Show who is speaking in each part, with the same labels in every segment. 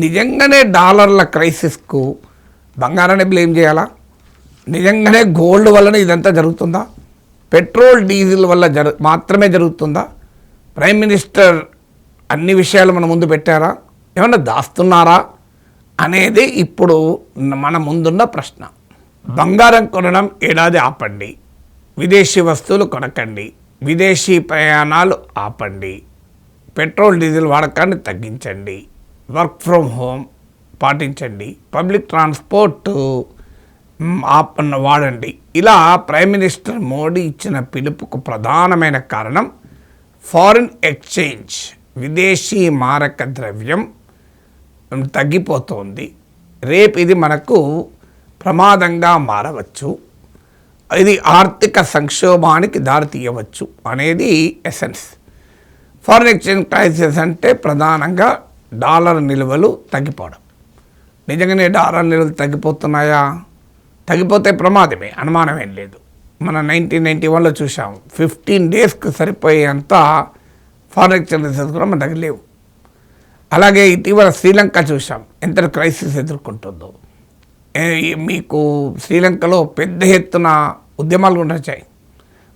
Speaker 1: నిజంగానే డాలర్ల క్రైసిస్కు బంగారాన్ని బ్లేమ్ చేయాలా? నిజంగానే గోల్డ్ వలన ఇదంతా జరుగుతుందా? పెట్రోల్ డీజిల్ వల్ల మాత్రమే జరుగుతుందా? ప్రైమ్ మినిస్టర్ అన్ని విషయాలు మన ముందు పెట్టారా? ఏమన్నా దాస్తున్నారా అనేది ఇప్పుడు మన ముందున్న ప్రశ్న. బంగారం కొనడం ఏడాది ఆపండి, విదేశీ వస్తువులు కొనకండి, విదేశీ ప్రయాణాలు ఆపండి, పెట్రోల్ డీజిల్ వాడకాన్ని తగ్గించండి, వర్క్ ఫ్రమ్ హోమ్ పాటించండి, పబ్లిక్ ట్రాన్స్పోర్ట్ వాడండి. ఇలా ప్రైమ్ మినిస్టర్ మోడీ ఇచ్చిన పిలుపుకు ప్రధానమైన కారణం ఫారిన్ ఎక్స్చేంజ్, విదేశీ మారక ద్రవ్యం తగ్గిపోతుంది. రేపు ఇది మనకు ప్రమాదంగా మారవచ్చు, ఇది ఆర్థిక సంక్షోభానికి దారితీయవచ్చు అనేది ఎసెన్స్. ఫారిన్ ఎక్స్చేంజ్ క్రైసిస్ అంటే ప్రధానంగా డాలర్ నిల్వలు తగ్గిపోవడం. నిజంగానే డాలర్ నిల్వలు తగ్గిపోతున్నాయా? తగ్గిపోతే ప్రమాదమే, అనుమానమేం లేదు. మనం 1991లో చూసాం, 15 డేస్కి సరిపోయేంత ఫారిన్ ఎక్స్చేంజ్ రిజర్వ్స్ కూడా మన దగ్గర లేవు. అలాగే ఇటీవల శ్రీలంక చూసాం ఎంత క్రైసిస్ ఎదుర్కొంటుందో. మీకు శ్రీలంకలో పెద్ద ఎత్తున ఉద్యమాలు కూడా వచ్చాయి,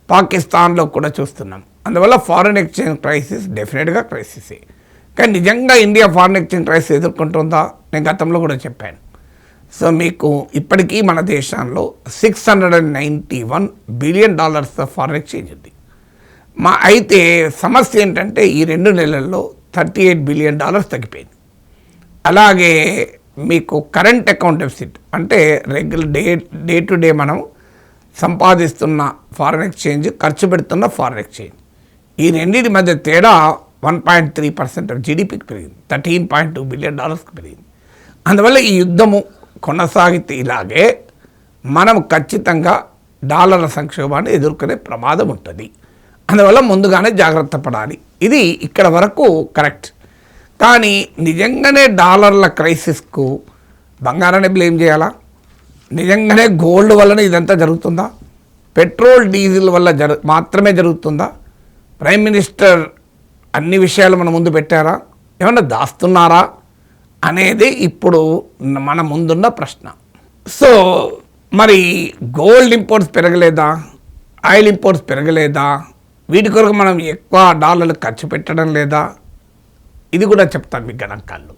Speaker 1: పాకిస్తాన్లో కూడా చూస్తున్నాం. అందువల్ల ఫారిన్ ఎక్స్చేంజ్ క్రైసిస్ డెఫినెట్గా క్రైసిసే. కానీ నిజంగా ఇండియా ఫారిన్ ఎక్స్చేంజ్ క్రైసిస్ ఎదుర్కొంటుందా? నేను గతంలో కూడా చెప్పాను. సో మీకు ఇప్పటికీ మన దేశంలో $691 బిలియన్ ఫారిన్ ఎక్స్చేంజ్ ఉంది. అయితే సమస్య ఏంటంటే ఈ 2 నెలల్లో $38 బిలియన్ తగ్గిపోయింది. అలాగే మీకు కరెంట్ అకౌంట్ డెఫిసిట్ అంటే డే టు డే మనం సంపాదిస్తున్న ఫారిన్ ఎక్స్చేంజ్, ఖర్చు పెడుతున్న ఫారిన్ ఎక్స్చేంజ్, ఈ రెండింటి మధ్య తేడా 1.3% జీడిపికి పెరిగింది, $13.2 బిలియన్ పెరిగింది. అందువల్ల ఈ యుద్ధము కొనసాగితే ఇలాగే మనం ఖచ్చితంగా డాలర్ల సంక్షోభాన్ని ఎదుర్కొనే ప్రమాదం ఉంటుంది. అందువల్ల ముందుగానే జాగ్రత్త పడాలి. ఇది ఇక్కడ వరకు కరెక్ట్. కానీ నిజంగానే డాలర్ల క్రైసిస్కు బంగారాన్ని బ్లేమ్ చేయాలా? నిజంగానే గోల్డ్ వలన ఇదంతా జరుగుతుందా? పెట్రోల్ డీజిల్ వల్ల మాత్రమే జరుగుతుందా? ప్రైమ్ మినిస్టర్ అన్ని విషయాలు మన ముందు పెట్టారా? ఏమన్నా దాస్తున్నారా అనేది ఇప్పుడు మన ముందున్న ప్రశ్న. సో మరి గోల్డ్ ఇంపోర్ట్స్ పెరగలేదా? ఆయిల్ ఇంపోర్ట్స్ పెరగలేదా? వీటి కొరకు మనం ఎక్కువ డాలర్లు ఖర్చు పెట్టడం లేదా? ఇది కూడా చెప్తాను మీకు గణాంకాలు.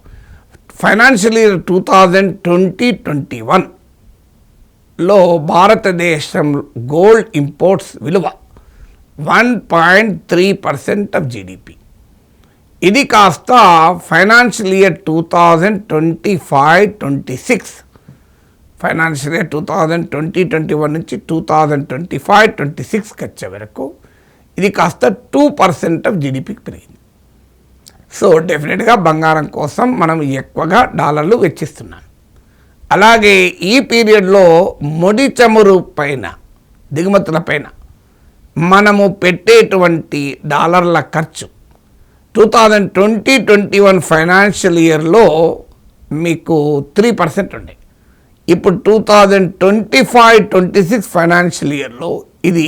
Speaker 1: ఫైనాన్షియల్ ఇయర్ 2020-21లో భారతదేశం గోల్డ్ ఇంపోర్ట్స్ విలువ 1.3% ఆఫ్ జీడిపి. ఇది కాస్త ఫైనాన్షియల్ ఇయర్ 2025-26, ఫైనాన్షియల్ ఇయర్ 2020-21 నుంచి 2025-26కి వచ్చే వరకు ఇది కాస్త 2% ఆఫ్ జీడిపికి పెరిగింది. సో డెఫినెట్గా బంగారం కోసం మనం ఎక్కువగా డాలర్లు వెచ్చిస్తున్నాం. అలాగే ఈ పీరియడ్లో ముడి చమురు పైన, దిగుమతుల పైన మనము పెట్టేటువంటి డాలర్ల ఖర్చు 2020-21 ఫైనాన్షియల్ ఇయర్లో మీకు 3% ఉండే. ఇప్పుడు 2025-26 ఫైనాన్షియల్ ఇయర్లో ఇది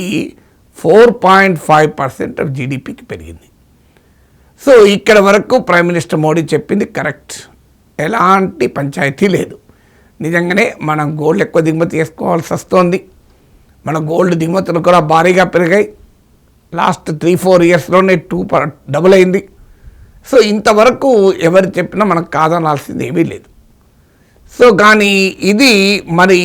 Speaker 1: 4.5% ఆఫ్ జీడిపికి పెరిగింది. సో ఇక్కడ వరకు ప్రైమ్ మినిస్టర్ మోడీ చెప్పింది కరెక్ట్, ఎలాంటి పంచాయతీ లేదు. నిజంగానే మనం గోల్డ్ ఎక్కువ దిగుమతి చేసుకోవాల్సి వస్తుంది. మన గోల్డ్ దిగుమతులు కూడా భారీగా పెరిగాయి. లాస్ట్ 3-4 ఇయర్స్లోనే డబుల్ అయింది. సో ఇంతవరకు ఎవరు చెప్పినా మనకు కాదనాల్సింది ఏమీ లేదు. సో కానీ ఇది మరి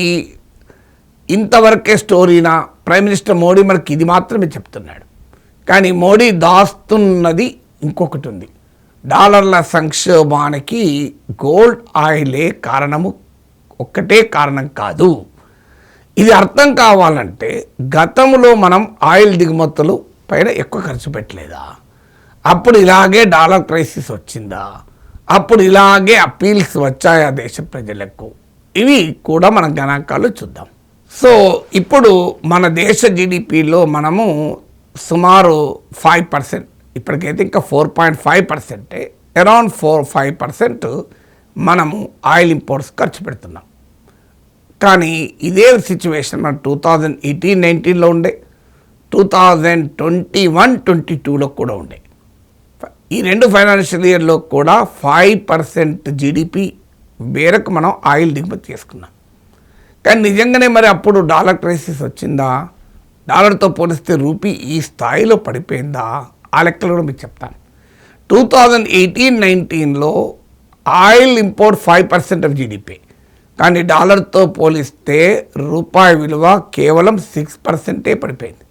Speaker 1: ఇంతవరకే స్టోరీనా? ప్రైమ్ మినిస్టర్ మోడీ మనకి ఇది మాత్రమే చెప్తున్నాడు. కానీ మోడీ దాస్తున్నది ఇంకొకటి ఉంది. డాలర్ల సంక్షోభానికి గోల్డ్ ఆయిలే కారణము, ఒక్కటే కారణం కాదు. ఇది అర్థం కావాలంటే గతంలో మనం ఆయిల్ దిగుమతులు పైన ఎక్కువ ఖర్చు పెట్టలేదా? అప్పుడు ఇలాగే డాలర్ క్రైసిస్ వచ్చిందా? అప్పుడు ఇలాగే అప్పీల్స్ వచ్చాయా దేశ ప్రజలకు? ఇవి కూడా మనం గణాంకాలు చూద్దాం. సో ఇప్పుడు మన దేశ జీడిపిలో మనము సుమారు 5%, ఇప్పటికైతే ఇంకా 4.5%, అరౌండ్ 4-5% మనము ఆయిల్ ఇంపోర్ట్స్ ఖర్చు పెడుతున్నాం. కానీ ఇదే సిచ్యువేషన్ మన 2018-19లో ఉండే, 2021-22లో కూడా ఉండే. ఈ 2 ఫైనాన్షియల్ ఇయర్లో కూడా 5% జీడిపి మేరకు మనం ఆయిల్ దిగుమతి చేసుకున్నాం. కానీ నిజంగానే మరి అప్పుడు డాలర్ క్రైసిస్ వచ్చిందా, డాలర్తో పోలిస్తే రూపీ ఈ స్థాయిలో పడిపోయిందా, ఆ లెక్కలు కూడా మీకు చెప్తాను. 2018-19లో ఆయిల్ ఇంపోర్ట్ 5% ఆఫ్ జీడిపి, కానీ డాలర్తో పోలిస్తే రూపాయి విలువ కేవలం 6% పడిపోయింది.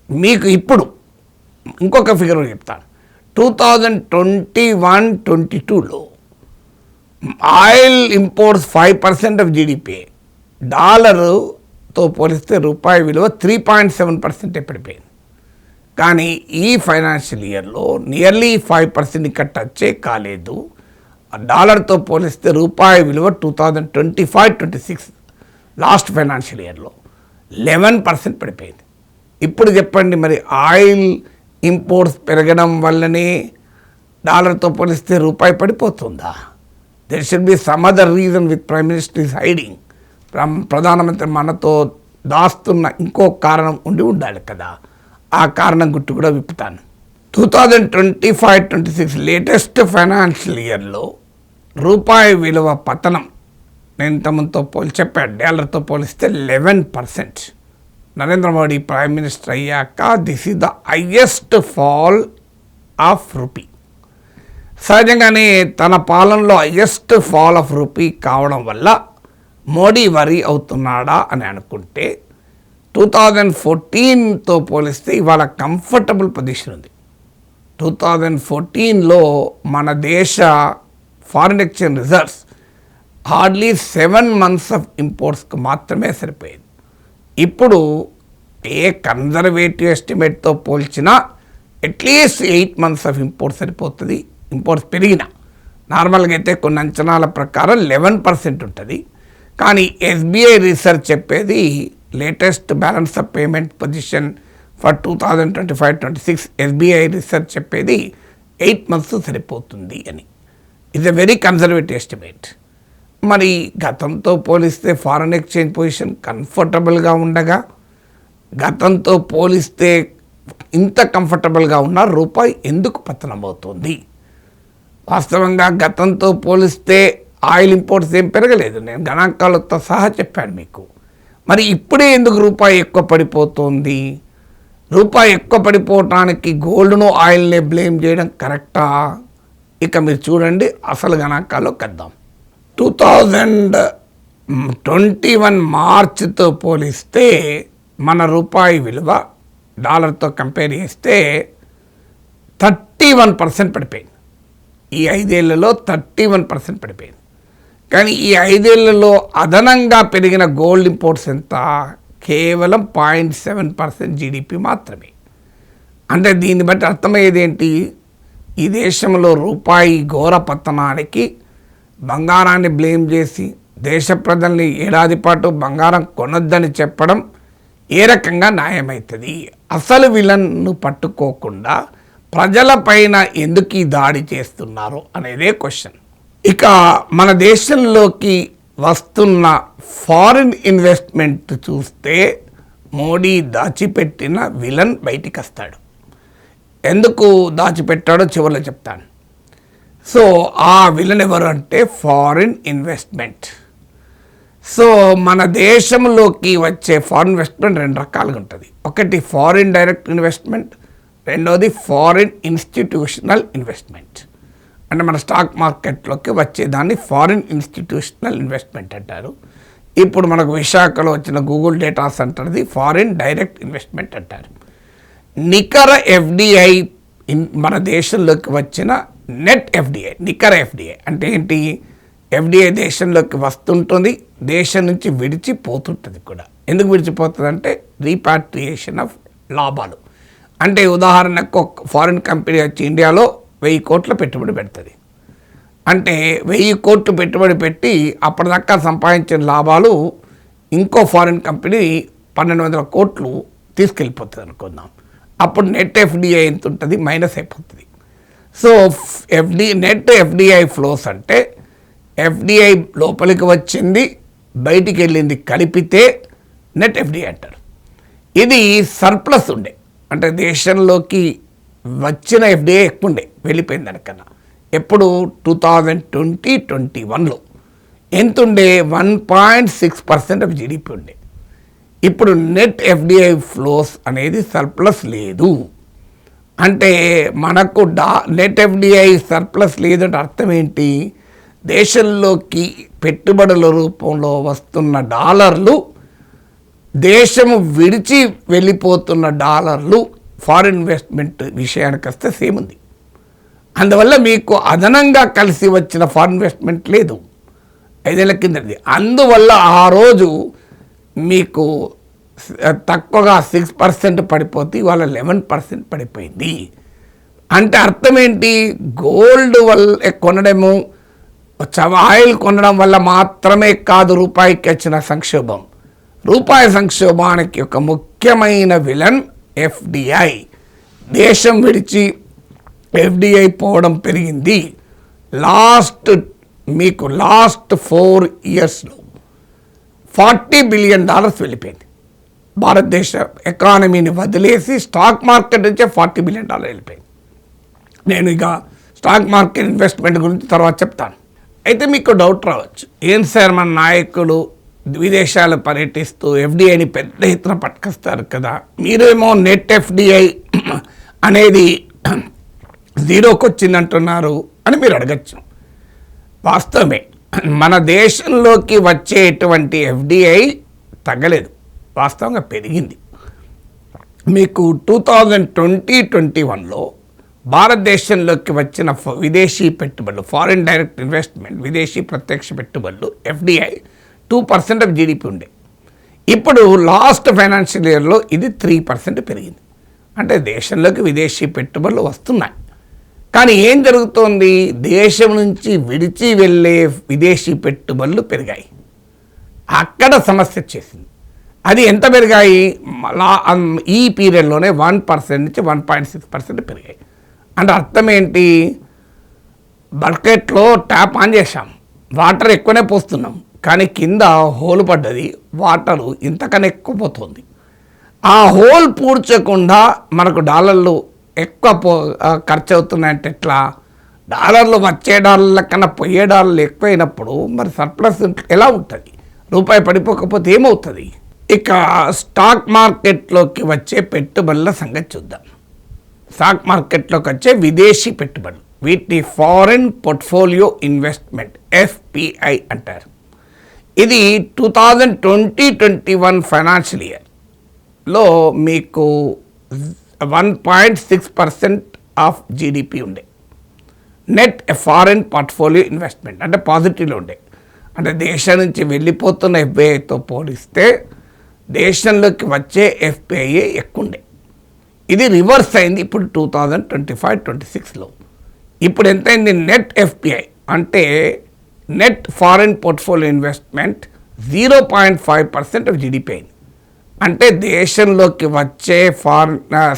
Speaker 1: మీకు ఇప్పుడు ఇంకొక ఫిగర్ చెప్తాను. 2021-22లో ఆయిల్ ఇంపోర్ట్స్ 5% ఆఫ్ జీడిపి, డాలర్తో పోలిస్తే రూపాయి విలువ 3.7% పడిపోయింది. కానీ ఈ ఫైనాన్షియల్ ఇయర్లో నియర్లీ 5% ఇంకా టచ్చే కాలేదు. డాలర్తో పోలిస్తే రూపాయి విలువ 2025-26 లాస్ట్ ఫైనాన్షియల్ ఇయర్లో 11% పడిపోయింది. ఇప్పుడు చెప్పండి, మరి ఆయిల్ ఇంపోర్ట్స్ పెరగడం వల్లనే డాలర్తో పోలిస్తే రూపాయి పడిపోతుందా? There should be some other reason with prime minister is hiding. ప్రధానమంత్రి మనతో దాస్తున్న ఇంకో కారణం ఉండాలి కదా. ఆ కారణం గుట్టు కూడా విప్పుతాను. 2025-26 లేటెస్ట్ ఫైనాన్షియల్ ఇయర్లో రూపాయి విలువ పతనం నేను ఇంతమందితో చెప్పాను, డాలర్తో పోలిస్తే 11%. నరేంద్ర మోడీ ప్రైమ్ మినిస్టర్ అయ్యాక this is the highest fall of rupee. సహజంగానే తన పాలనలో హైయెస్ట్ ఫాల్ ఆఫ్ రూపీ కావడం వల్ల మోడీ వరీ అవుతున్నాడా అని అనుకుంటే 2014తో పోలిస్తే ఇవాళ కంఫర్టబుల్ పొజిషన్ ఉంది. 2014లో మన దేశ foreign exchange reserves hardly 7 months of ఇంపోర్ట్స్కి మాత్రమే సరిపోయింది. ఇప్పుడు ఏ కన్జర్వేటివ్ ఎస్టిమేట్తో పోల్చినా అట్లీస్ట్ 8 months ఆఫ్ ఇంపోర్ట్స్ సరిపోతుంది. ఇంపోర్ట్స్ పెరిగిన నార్మల్గా అయితే కొన్ని అంచనాల ప్రకారం 11% ఉంటుంది. కానీ ఎస్బీఐ రీసెర్చ్ చెప్పేది latest balance of payment position for 2025-26 SBI research చెప్పేది 8 months సరిపోతుంది అని. It's a very conservative estimate. మరి గతంతో పోలిస్తే ఫారెన్ ఎక్స్చేంజ్ పొజిషన్ కంఫర్టబుల్గా ఉండగా, గతంతో పోలిస్తే ఇంత కంఫర్టబుల్గా ఉన్న రూపాయి ఎందుకు పతనమవుతుంది? వాస్తవంగా గతంతో పోలిస్తే ఆయిల్ ఇంపోర్ట్స్ ఏం పెరగలేదు, నేను గణాంకాలతో సహా చెప్పాను మీకు. మరి ఇప్పుడే ఎందుకు రూపాయి ఎక్కువ పడిపోతుంది? రూపాయి ఎక్కువ పడిపోవటానికి గోల్డ్ను ఆయిల్నే బ్లేమ్ చేయడం కరెక్టా? ఇక మీరు చూడండి, అసలు గణాంకాల్లోకి వద్దాం. 2021 మార్చితో పోలిస్తే మన రూపాయి విలువ డాలర్తో కంపేర్ చేస్తే 31% పడిపోయింది. ఈ 5 ఏళ్లలో 31% పడిపోయింది. కానీ ఈ 5 ఏళ్లలో అదనంగా పెరిగిన గోల్డ్ ఇంపోర్ట్స్ ఎంత? కేవలం 0.7% జీడిపి మాత్రమే. అంటే దీన్ని బట్టి అర్థమయ్యేది ఏంటి? ఈ దేశంలో రూపాయి ఘోర పతనానికి బంగారాన్ని బ్లేమ్ చేసి దేశ ప్రజల్ని ఏడాది పాటు బంగారం కొనొద్దని చెప్పడం ఏ రకంగా న్యాయమవుతుంది? అసలు విలన్ను పట్టుకోకుండా ప్రజలపైన ఎందుకు ఈ దాడి చేస్తున్నారు అనేదే క్వశ్చన్. ఇక మన దేశంలోకి వస్తున్న ఫారిన్ ఇన్వెస్ట్మెంట్ చూస్తే మోడీ దాచిపెట్టిన విలన్ బయటికి వస్తాడు. ఎందుకు దాచిపెట్టాడో చివరిలో చెప్తాను. సో ఆ విలన్ ఎవరు అంటే ఫారిన్ ఇన్వెస్ట్మెంట్. సో మన దేశంలోకి వచ్చే ఫారిన్ ఇన్వెస్ట్మెంట్ 2 రకాలుగా ఉంటుంది. ఒకటి ఫారిన్ డైరెక్ట్ ఇన్వెస్ట్మెంట్, రెండోది ఫారిన్ ఇన్స్టిట్యూషనల్ ఇన్వెస్ట్మెంట్. అంటే మన స్టాక్ మార్కెట్లోకి వచ్చేదాన్ని ఫారిన్ ఇన్స్టిట్యూషనల్ ఇన్వెస్ట్మెంట్ అంటారు. ఇప్పుడు మనకు విశాఖలో వచ్చిన గూగుల్ డేటా సెంటర్ది ఫారిన్ డైరెక్ట్ ఇన్వెస్ట్మెంట్ అంటారు. నికర ఎఫ్డిఐ మన దేశంలోకి వచ్చిన నెట్ ఎఫ్డిఐ, నికర ఎఫ్డిఐ అంటే ఏంటి? ఎఫ్డిఐ దేశంలోకి వస్తుంటుంది, దేశం నుంచి విడిచిపోతుంటుంది కూడా. ఎందుకు విడిచిపోతుంది అంటే రీపాట్రియేషన్ ఆఫ్ లాభాలు. అంటే ఉదాహరణకు ఒక ఫారిన్ కంపెనీ వచ్చి ఇండియాలో 1000 కోట్ల పెట్టుబడి పెడుతుంది. అంటే 1000 కోట్లు పెట్టుబడి పెట్టి అప్పటిదాకా సంపాదించిన లాభాలు ఇంకో ఫారిన్ కంపెనీ 1200 కోట్లు తీసుకెళ్ళిపోతుంది అనుకుందాం. అప్పుడు నెట్ ఎఫ్డిఐ ఎంత ఉంటుంది? మైనస్ అయిపోతుంది. సో నెట్ ఎఫ్డిఐ ఫ్లోస్ అంటే ఎఫ్డిఐ లోపలికి వచ్చింది, బయటికి వెళ్ళింది కలిపితే నెట్ ఎఫ్డిఐ అంటారు. ఇది సర్ప్లస్ ఉండే, అంటే దేశంలోకి వచ్చిన ఎఫ్డిఐ ఎక్కువ ఉండే, వెళ్ళిపోయింది దానికన్నా. ఎప్పుడు 2020-21లో ఎంతుండే 1.6% ఆఫ్ జీడిపి ఉండే. ఇప్పుడు నెట్ ఎఫ్డిఐ ఫ్లోస్ అనేది సర్ప్లస్ లేదు. అంటే మనకు నెట్ ఎఫ్డిఐ సర్ప్లస్ లేదంటే అర్థం ఏంటి? దేశంలోకి పెట్టుబడుల రూపంలో వస్తున్న డాలర్లు, దేశము విడిచి వెళ్ళిపోతున్న డాలర్లు ఫారిన్ ఇన్వెస్ట్మెంట్ విషయానికి వస్తే సేమ్ ఉంది. అందువల్ల మీకు అదనంగా కలిసి వచ్చిన ఫారిన్ ఇన్వెస్ట్మెంట్ లేదు 5 ఏళ్ల కిందది. అందువల్ల ఆ రోజు మీకు తక్కువగా 6% పడిపోతే ఇవాళ 11% పడిపోయింది. అంటే అర్థం ఏంటి? గోల్డ్ వల్ల కొనడము, ఆయిల్ కొనడం వల్ల మాత్రమే కాదు రూపాయికి వచ్చిన సంక్షోభం. రూపాయి సంక్షోభానికి ఒక ముఖ్యమైన విలన్ ఎఫ్డిఐ. దేశం విడిచి ఎఫ్డిఐ పోవడం పెరిగింది. మీకు లాస్ట్ 4 ఇయర్స్లో $40 బిలియన్ వెళ్ళిపోయింది. భారతదేశ ఎకానమీని వదిలేసి స్టాక్ మార్కెట్ నుంచే $40 బిలియన్ వెళ్ళిపోయింది. నేను ఇక స్టాక్ మార్కెట్ ఇన్వెస్ట్మెంట్ గురించి తర్వాత చెప్తాను. అయితే మీకు డౌట్ రావచ్చు, ఏం సార్ మన నాయకులు విదేశాలు పర్యటిస్తూ ఎఫ్డిఐని పెద్ద ఎత్తున పట్టుకొస్తారు కదా, మీరేమో నెట్ ఎఫ్డిఐ అనేది జీరోకి వచ్చిందంటున్నారు అని మీరు అడగచ్చు. వాస్తవమే, మన దేశంలోకి వచ్చేటువంటి ఎఫ్డిఐ తగ్గలేదు, వాస్తవంగా పెరిగింది. మీకు 2020-21లో భారతదేశంలోకి వచ్చిన విదేశీ పెట్టుబడులు, ఫారిన్ డైరెక్ట్ ఇన్వెస్ట్మెంట్, విదేశీ ప్రత్యక్ష పెట్టుబడులు ఎఫ్డిఐ 2% ఆఫ్ జీడిపి ఉండే. ఇప్పుడు లాస్ట్ ఫైనాన్షియల్ ఇయర్లో ఇది 3% పెరిగింది. అంటే దేశంలోకి విదేశీ పెట్టుబడులు వస్తున్నాయి. కానీ ఏం జరుగుతోంది? దేశం నుంచి విడిచి వెళ్ళే విదేశీ పెట్టుబడులు పెరిగాయి. అక్కడ సమస్య వచ్చేసింది. అది ఎంత పెరిగాయి? ఈ పీరియడ్లోనే 1% నుంచి 1.6% పెరిగాయి. అంటే అర్థం ఏంటి? బకెట్లో ట్యాప్ ఆన్ చేశాం, వాటర్ ఎక్కువనే పోస్తున్నాం, కానీ కింద హోల్ పడ్డది, వాటరు ఇంతకన్నా ఎక్కువ పోతుంది. ఆ హోల్ పూడ్చకుండా మనకు డాలర్లు ఎక్కువ ఖర్చు అవుతున్నాయంటే ఎట్లా? డాలర్లు వచ్చే డాలర్ల కన్నా పోయే డాలర్లు ఎక్కువైనప్పుడు మరి సర్ప్లస్ ఎలా ఉంటుంది? రూపాయి పడిపోకపోతే ఏమవుతుంది? ఇక స్టాక్ మార్కెట్లోకి వచ్చే పెట్టుబడుల సంగతి చూద్దాం. స్టాక్ మార్కెట్లోకి వచ్చే విదేశీ పెట్టుబడులు, వీటిని ఫారెన్ పోర్ట్ఫోలియో ఇన్వెస్ట్మెంట్ ఎఫ్పిఐ అంటారు. ఇది 2020-21 ఫైనాన్షియల్ ఇయర్లో మీకు 1.6% ఆఫ్ జీడిపి ఉండే. నెట్ ఫారెన్ పోర్ట్ఫోలియో ఇన్వెస్ట్మెంట్ అంటే పాజిటివ్లో ఉండే. అంటే దేశం నుంచి వెళ్ళిపోతున్న ఎఫ్పిఐతో పోలిస్తే దేశంలోకి వచ్చే ఎఫ్పిఐ ఎక్కువ ఉండే. ఇది రివర్స్ అయింది ఇప్పుడు 2025-26లో. ఇప్పుడు ఎంతైంది? నెట్ ఎఫ్పిఐ అంటే net foreign portfolio investment 0.5% of GDP అయింది. అంటే దేశంలోకి వచ్చే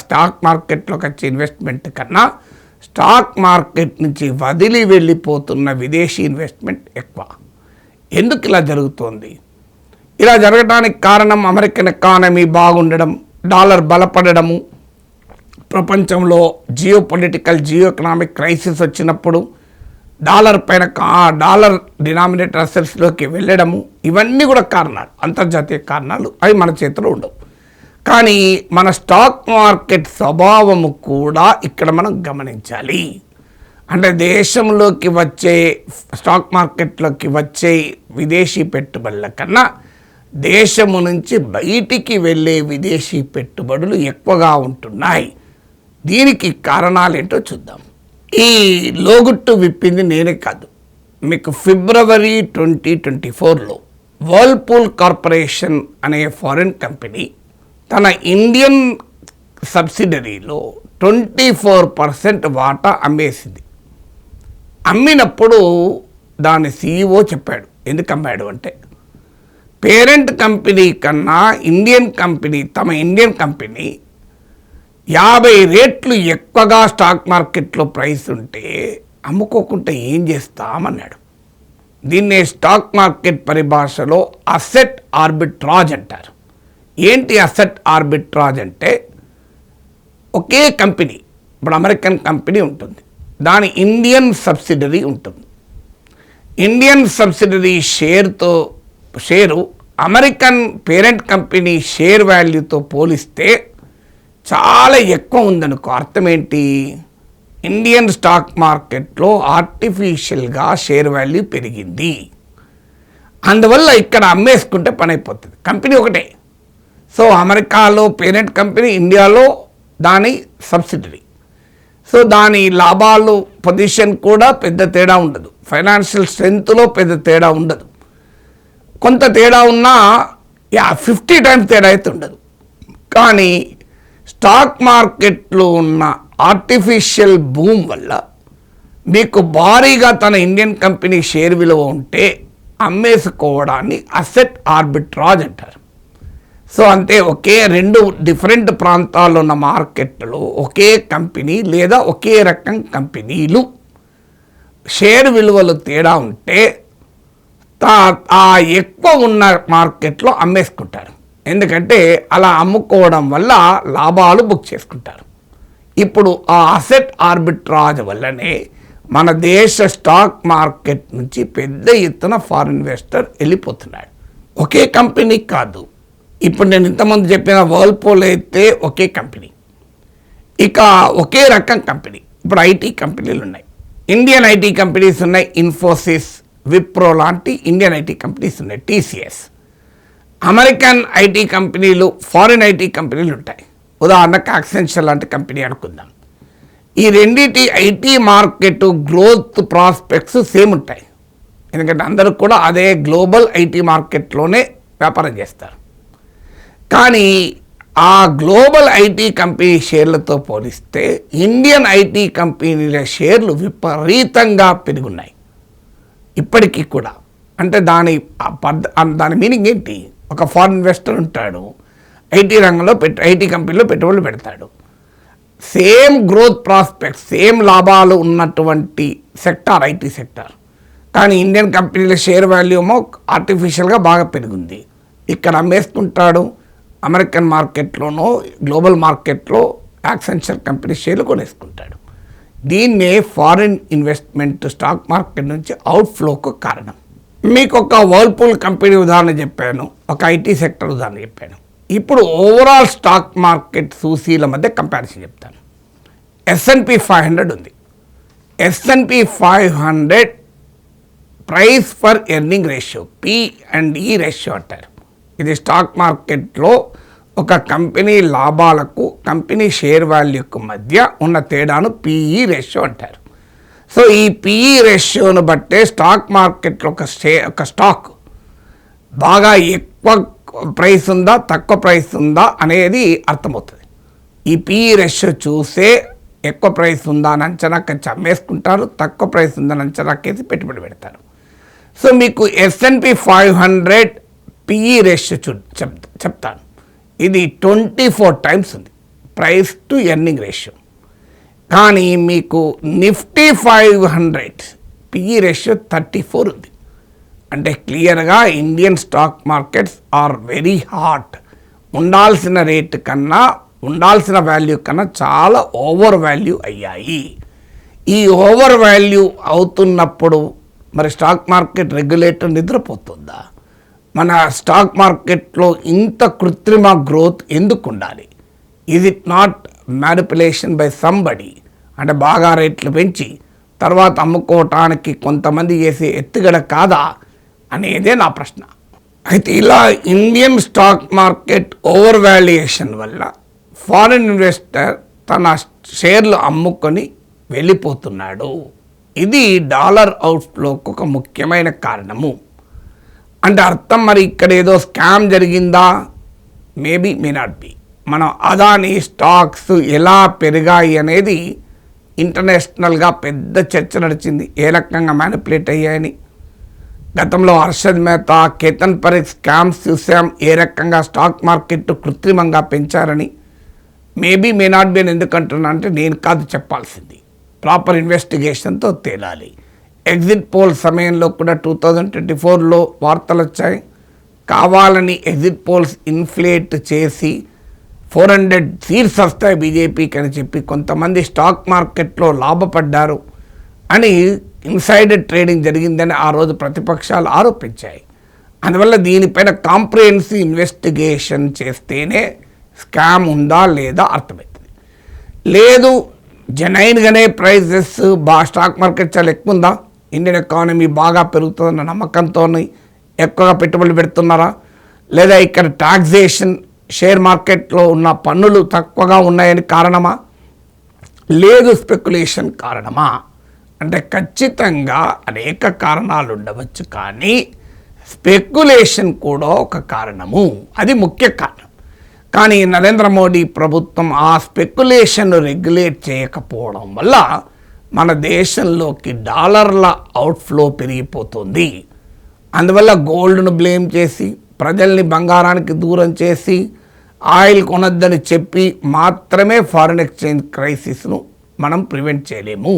Speaker 1: స్టాక్ మార్కెట్లోకి వచ్చే ఇన్వెస్ట్మెంట్ కన్నా స్టాక్ మార్కెట్ నుంచి వదిలి వెళ్ళిపోతున్న విదేశీ ఇన్వెస్ట్మెంట్ ఎక్కువ. ఎందుకు ఇలా జరుగుతోంది? ఇలా జరగడానికి కారణం అమెరికన్ ఎకానమీ బాగుండడం, డాలర్ బలపడము, ప్రపంచంలో జియో ఎకనామిక్ క్రైసిస్ వచ్చినప్పుడు డాలర్ పైన డాలర్ డినామినేటర్ అసెట్స్లోకి వెళ్ళడము, ఇవన్నీ కూడా కారణాలు, అంతర్జాతీయ కారణాలు. అవి మన చేతిలో ఉండవు. కానీ మన స్టాక్ మార్కెట్ స్వభావము కూడా ఇక్కడ మనం గమనించాలి. అంటే దేశంలోకి వచ్చే స్టాక్ మార్కెట్లోకి వచ్చే విదేశీ పెట్టుబడుల కన్నా దేశము నుంచి బయటికి వెళ్ళే విదేశీ పెట్టుబడులు ఎక్కువగా ఉంటున్నాయి. దీనికి కారణాలు ఏంటో చూద్దాం. ఈ లోగుట్టు విప్పింది నేనే కాదు. మీకు ఫిబ్రవరి 2024లో వర్ల్పూల్ కార్పొరేషన్ అనే ఫారిన్ కంపెనీ తన ఇండియన్ సబ్సిడరీలో 24% వాటా అమ్మేసింది. అమ్మినప్పుడు దాని CEO చెప్పాడు. ఎందుకు అమ్మాడు అంటే, పేరెంట్ కంపెనీ కన్నా తమ ఇండియన్ కంపెనీ 50 రెట్లు ఎక్కువగా స్టాక్ మార్కెట్లో ప్రైస్ ఉంటే అమ్ముకోకుండా ఏం చేస్తామన్నాడు. దీన్నే స్టాక్ మార్కెట్ పరిభాషలో అసెట్ ఆర్బిట్రాజ్ అంటారు. ఏంటి అసెట్ ఆర్బిట్రాజ్ అంటే, ఒకే కంపెనీ ఇప్పుడు అమెరికన్ కంపెనీ ఉంటుంది, దాని ఇండియన్ సబ్సిడరీ ఉంటుంది. Indian subsidiary share American parent company share వాల్యూతో పోలిస్తే చాలా ఎక్కువ ఉందనుకో, అర్థం ఏంటి? ఇండియన్ స్టాక్ మార్కెట్లో ఆర్టిఫిషియల్గా షేర్ వాల్యూ పెరిగింది, అందువల్ల ఇక్కడ అమ్మేసుకుంటే పని అయిపోతుంది. కంపెనీ ఒకటే. సో అమెరికాలో పేరెంట్ కంపెనీ, ఇండియాలో దాని సబ్సిడరీ. సో దాని లాభాలు పొజిషన్ కూడా పెద్ద తేడా ఉండదు, ఫైనాన్షియల్ స్ట్రెంగ్త్లో పెద్ద తేడా ఉండదు. కొంత తేడా ఉన్నా 50 టైమ్స్ తేడా అయితే ఉండదు. కానీ స్టాక్ మార్కెట్లో ఉన్న ఆర్టిఫిషియల్ బూమ్ వల్ల మీకు భారీగా తన ఇండియన్ కంపెనీ షేర్ విలువ ఉంటే అమ్మేసుకోవడాన్ని అసెట్ ఆర్బిట్రాజ్ అంటారు. సో అంతే, ఒకే రెండు డిఫరెంట్ ప్రాంతాల్లో ఉన్న మార్కెట్లో ఒకే కంపెనీ లేదా ఒకే రకం కంపెనీలు షేర్ విలువలు తేడా ఉంటే ఆ ఎక్కువ ఉన్న మార్కెట్లో అమ్మేసుకుంటారు. ఎందుకంటే అలా అమ్ముకోవడం వల్ల లాభాలు బుక్ చేసుకుంటారు. ఇప్పుడు ఆ అసెట్ ఆర్బిట్రాజ్ వల్లనే మన దేశ స్టాక్ మార్కెట్ నుంచి పెద్ద ఎత్తున ఫారిన్ ఇన్వెస్టర్ వెళ్ళిపోతున్నాడు. ఒకే కంపెనీ కాదు, ఇప్పుడు నేను ఇంతకుముందు చెప్పిన వర్ల్పూల్ అయితే ఒకే కంపెనీ, ఇక ఒకే రకం కంపెనీ. ఇప్పుడు ఐటీ కంపెనీలు ఉన్నాయి, ఇండియన్ ఐటీ కంపెనీస్ ఉన్నాయి, ఇన్ఫోసిస్, విప్రో లాంటి ఇండియన్ ఐటీ కంపెనీస్ ఉన్నాయి, టీసీఎస్. అమెరికన్ ఐటీ కంపెనీలు, ఫారిన్ ఐటీ కంపెనీలు ఉంటాయి. ఉదాహరణకు యాక్సెంచర్ లాంటి కంపెనీ అనుకుందాం. ఈ రెండింటి IT market growth prospects same ఉంటాయి, ఎందుకంటే అందరూ కూడా అదే గ్లోబల్ ఐటీ మార్కెట్లోనే వ్యాపారం చేస్తారు. కానీ ఆ గ్లోబల్ ఐటీ కంపెనీ షేర్లతో పోలిస్తే ఇండియన్ ఐటీ కంపెనీల షేర్లు విపరీతంగా పెరుగున్నాయి ఇప్పటికీ కూడా. అంటే దాని మీనింగ్ ఏంటి? ఒక ఫారిన్ ఇన్వెస్టర్ ఉంటాడు, ఐటీ రంగంలో ఐటీ కంపెనీలో పెట్టుబడులు పెడతాడు. సేమ్ గ్రోత్ ప్రాస్పెక్ట్స్, సేమ్ లాభాలు ఉన్నటువంటి సెక్టార్ ఐటీ సెక్టార్, కానీ ఇండియన్ కంపెనీల షేర్ వాల్యూ ఏమో ఆర్టిఫిషియల్గా బాగా పెరిగింది. ఇక్కడ అమ్మేసుకుంటాడు, అమెరికన్ మార్కెట్లోనో గ్లోబల్ మార్కెట్లో యాక్సెంచర్ కంపెనీ షేర్లు కొనేసుకుంటాడు. దీన్నే ఫారిన్ ఇన్వెస్ట్మెంట్ స్టాక్ మార్కెట్ నుంచి అవుట్ఫ్లోకు కారణం. మీకు ఒక వర్ల్పూల్ కంపెనీ ఉదాహరణ చెప్పాను, ఒక ఐటీ సెక్టర్ ఉదాహరణ చెప్పాను. ఇప్పుడు ఓవరాల్ స్టాక్ మార్కెట్ సూచీల మధ్య కంపారిజన్ చెప్తాను. S&P 500 ఉంది. S&P 500 price for earning ratio, P/E ratio అంటారు. ఇది స్టాక్ మార్కెట్లో ఒక కంపెనీ లాభాలకు కంపెనీ షేర్ వాల్యూకు మధ్య ఉన్న తేడాను PE రేషియో అంటారు. సో ఈ PE రేషియోను బట్టే స్టాక్ మార్కెట్లో ఒక స్టాక్ బాగా ఎక్కువ ప్రైస్ ఉందా తక్కువ ప్రైస్ ఉందా అనేది అర్థమవుతుంది. ఈ PE రేషియో చూసే ఎక్కువ ప్రైస్ ఉందా అని అంచనాకి అమ్మేసుకుంటారు, తక్కువ ప్రైస్ ఉందని అంచనాకేసి పెట్టుబడి పెడతారు. సో మీకు S&P 500 PE రేషియో చెప్తాను. ఇది 24 టైమ్స్ ఉంది ప్రైస్ టు ఎర్నింగ్ రేషియో. కానీ మీకు నిఫ్టీ 500 PE రేషియో 34 ఉంది. అంటే క్లియర్గా Indian stock markets are very hot. ఉండాల్సిన రేటు కన్నా, ఉండాల్సిన వాల్యూ కన్నా చాలా ఓవర్ వాల్యూ అయ్యాయి. ఈ ఓవర్ వాల్యూ అవుతున్నప్పుడు మరి స్టాక్ మార్కెట్ రెగ్యులేటర్ నిద్రపోతుందా? మన స్టాక్ మార్కెట్లో ఇంత కృత్రిమ గ్రోత్ ఎందుకు ఉండాలి? Is it not manipulation by somebody? అంటే బాగా రేట్లు పెంచి తర్వాత అమ్ముకోవటానికి కొంతమంది చేసే ఎత్తుగడ కాదా అనేదే నా ప్రశ్న. అయితే ఇలా Indian stock market over valuation వల్ల ఫారిన్ ఇన్వెస్టర్ తన షేర్లు అమ్ముకొని వెళ్ళిపోతున్నాడు. ఇది డాలర్ అవుట్ఫ్లోకి ఒక ముఖ్యమైన కారణము. అంటే అర్థం మరి ఇక్కడ ఏదో స్కామ్ జరిగిందా? Maybe may not be. మనం అదాని స్టాక్స్ ఎలా పెరిగాయి అనేది ఇంటర్నేషనల్గా పెద్ద చర్చ నడిచింది, ఏ రకంగా మ్యానిపులేట్ అయ్యాయని. గతంలో హర్షద్ మెహతా, కేతన్ పరీఖ్ స్కామ్స్ చూసాం, ఏ రకంగా స్టాక్ మార్కెట్ కృత్రిమంగా పెంచారని. మేబీ మే నాట్ బి అని ఎందుకంటున్నా అంటే నేను కాదు చెప్పాల్సింది, ప్రాపర్ ఇన్వెస్టిగేషన్తో తేలాలి. ఎగ్జిట్ పోల్ సమయంలో కూడా 2024లో వార్తలు వచ్చాయి, కావాలని ఎగ్జిట్ పోల్స్ ఇన్ఫ్లేట్ చేసి 400 సీట్స్ వస్తాయి బీజేపీకి అని చెప్పి కొంతమంది స్టాక్ మార్కెట్లో లాభపడ్డారు అని ఇన్సైడర్ ట్రేడింగ్ జరిగిందని ఆ రోజు ప్రతిపక్షాలు ఆరోపించాయి. అందువల్ల దీనిపైన కాంప్రిహెన్సివ్ ఇన్వెస్టిగేషన్ చేస్తేనే స్కామ్ ఉందా లేదా అర్థమవుతుంది. లేదు జెన్యున్గానే ప్రైజెస్ స్టాక్ మార్కెట్ చాలా ఎక్కువ ఉందా, ఇండియన్ ఎకానమీ బాగా పెరుగుతుందన్న నమ్మకంతో ఎక్కువగా పెట్టుబడులు పెడుతున్నారా, లేదా ఇక్కడ టాక్సేషన్ షేర్ మార్కెట్లో ఉన్న పన్నులు తక్కువగా ఉన్నాయని కారణమా, లేదు స్పెక్యులేషన్ కారణమా అంటే ఖచ్చితంగా అనేక కారణాలు ఉండవచ్చు. కానీ స్పెక్యులేషన్ కూడా ఒక కారణము, అది ముఖ్య కారణం. కానీ నరేంద్ర మోడీ ప్రభుత్వం ఆ స్పెక్యులేషన్ రెగ్యులేట్ చేయకపోవడం వల్ల మన దేశంలోకి డాలర్ల అవుట్ఫ్లో పెరిగిపోతుంది. అందువల్ల గోల్డ్ను బ్లేమ్ చేసి ప్రజల్ని బంగారానికి దూరం చేసి ఆయిల్ కొనొద్దని చెప్పి మాత్రమే ఫారిన్ ఎక్స్చేంజ్ క్రైసిస్ను మనం ప్రివెంట్ చేయలేము.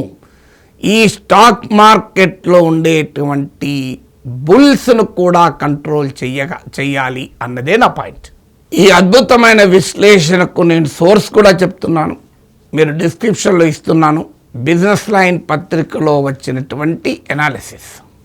Speaker 1: ఈ స్టాక్ మార్కెట్లో ఉండేటువంటి బుల్స్ను కూడా కంట్రోల్ చేయాలి అన్నదే నా పాయింట్. ఈ అద్భుతమైన విశ్లేషణకు నేను సోర్స్ కూడా చెప్తున్నాను, మీరు డిస్క్రిప్షన్లో ఇస్తున్నాను. బిజినెస్ లైన్ పత్రికలో వచ్చినటువంటి ఎనాలిసిస్.